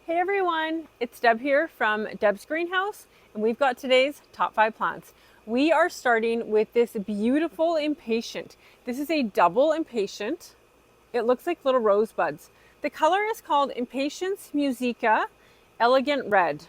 Hey everyone, it's Deb here from Deb's Greenhouse, and we've got today's top 5 plants. We are starting with this beautiful impatient. This is a double impatient. It looks like little rosebuds. The color is called Impatiens Musica Elegant Red.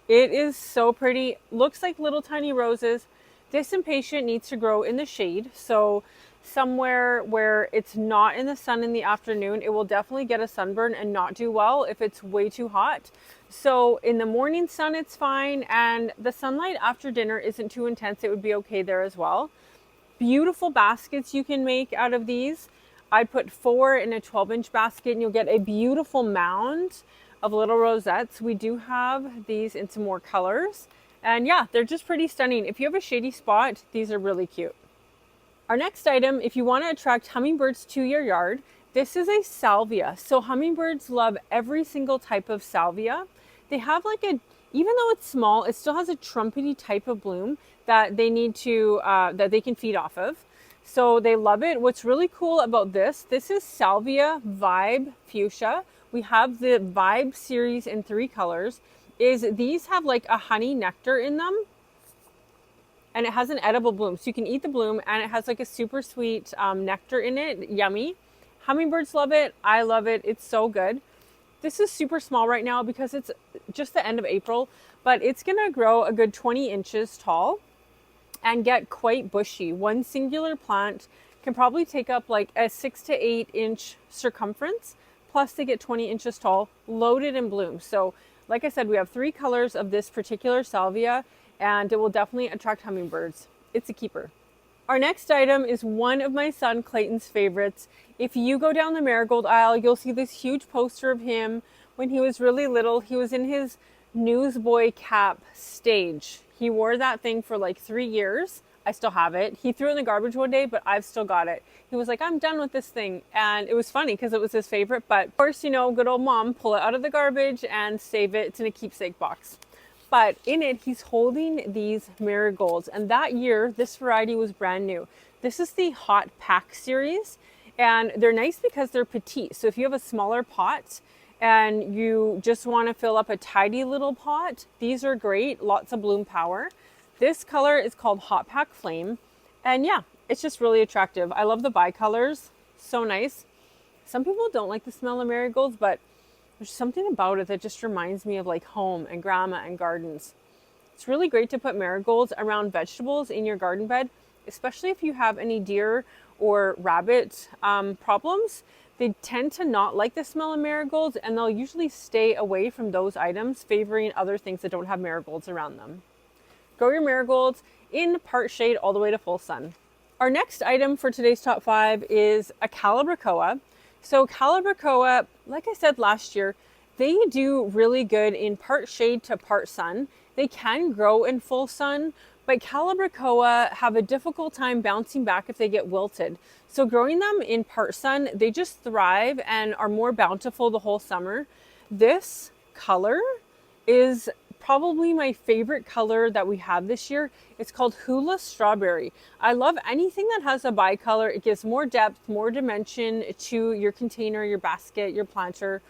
It is so pretty, looks like little tiny roses. This impatient needs to grow in the shade, so somewhere where it's not in the sun in the afternoon. It will definitely get a sunburn and not do well if it's way too hot. So in the morning sun it's fine, and the sunlight after dinner isn't too intense. It would be okay there as well. Beautiful baskets you can make out of these. I'd put 4 in a 12-inch basket and you'll get a beautiful mound of little rosettes. We do have these in some more colors, and yeah, they're just pretty stunning. If you have a shady spot, these are really cute. Our next item, if you want to attract hummingbirds to your yard, this is a salvia. So hummingbirds love every single type of salvia. They have even though it's small, it still has a trumpety type of bloom that they need to, that they can feed off of. So they love it. What's really cool about this is Salvia Vibe Fuchsia. We have the Vibe series in 3 colors. These have like a honey nectar in them, and it has an edible bloom. So you can eat the bloom, and it has like a super sweet nectar in it. Yummy. Hummingbirds love it. I love it. It's so good. This is super small right now because it's just the end of April, but it's gonna grow a good 20 inches tall and get quite bushy. One singular plant can probably take up like a 6 to 8 inch circumference, plus they get 20 inches tall, loaded in bloom. So like I said, we have 3 colors of this particular salvia, and it will definitely attract hummingbirds. It's a keeper. Our next item is one of my son Clayton's favorites. If you go down the marigold aisle, you'll see this huge poster of him when he was really little. He was in his newsboy cap stage. He wore that thing for like 3 years. I still have it. He threw it in the garbage one day, but I've still got it. He was like, I'm done with this thing. And it was funny because it was his favorite. But of course, you know, good old mom, pull it out of the garbage and save it. It's in a keepsake box. But in it, he's holding these marigolds. And that year, this variety was brand new. This is the Hot Pak series. And they're nice because they're petite. So if you have a smaller pot and you just want to fill up a tidy little pot, these are great. Lots of bloom power. This color is called Hot Pak Flame. And yeah, it's just really attractive. I love the bicolors. So nice. Some people don't like the smell of marigolds, but there's something about it that just reminds me of like home and grandma and gardens. It's really great to put marigolds around vegetables in your garden bed, especially if you have any deer or rabbit problems. They tend to not like the smell of marigolds, and they'll usually stay away from those items, favoring other things that don't have marigolds around them. Grow your marigolds in part shade all the way to full sun. Our next item for today's top 5 is a Calibrachoa. So Calibrachoa, like I said last year, they do really good in part shade to part sun. They can grow in full sun, but Calibrachoa have a difficult time bouncing back if they get wilted. So growing them in part sun, they just thrive and are more bountiful the whole summer. This color is probably my favorite color that we have this year. It's called Hula Strawberry. I love anything that has a bicolor. It gives more depth, more dimension to your container, your basket, your planter.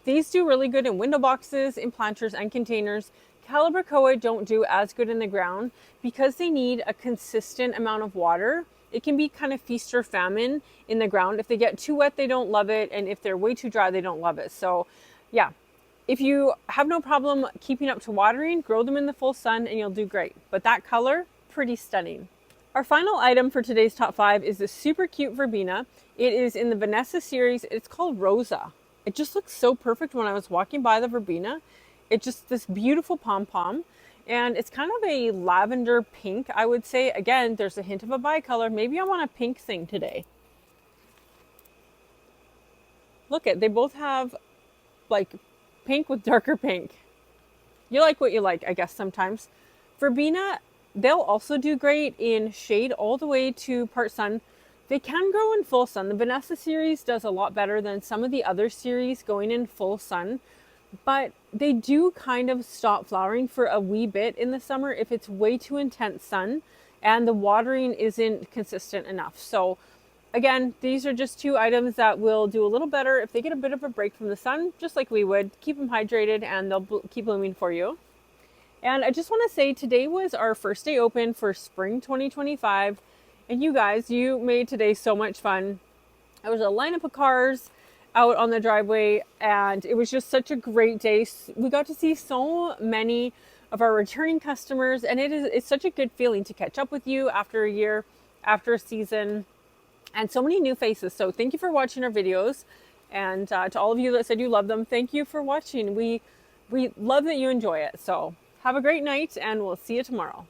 These do really good in window boxes, in planters and containers. Calibrachoa don't do as good in the ground because they need a consistent amount of water. It can be kind of feast or famine in the ground. If they get too wet, they don't love it. And if they're way too dry, they don't love it. So yeah, if you have no problem keeping up to watering, grow them in the full sun and you'll do great. But that color, pretty stunning. Our final item for today's top 5 is the super cute Verbena. It is in the Vanessa series. It's called Rosa. It just looks so perfect when I was walking by the Verbena. It's just this beautiful pom-pom. And it's kind of a lavender pink, I would say. Again, there's a hint of a bicolor. Maybe I want a pink thing today. Look they both have like pink with darker pink. You like what you like, I guess, sometimes. Verbena, they'll also do great in shade all the way to part sun. They can grow in full sun. The Vanessa series does a lot better than some of the other series going in full sun, but they do kind of stop flowering for a wee bit in the summer if it's way too intense sun and the watering isn't consistent enough. So Again, these are just two items that will do a little better if they get a bit of a break from the sun, just like we would. Keep them hydrated and they'll keep blooming for you. And I just want to say today was our first day open for spring 2025. And you guys, you made today so much fun. There was a lineup of cars out on the driveway and it was just such a great day. We got to see so many of our returning customers and it's such a good feeling to catch up with you after a year, after a season, and so many new faces. So thank you for watching our videos, and to all of you that said you love them, thank you for watching. We love that you enjoy it. So have a great night and we'll see you tomorrow.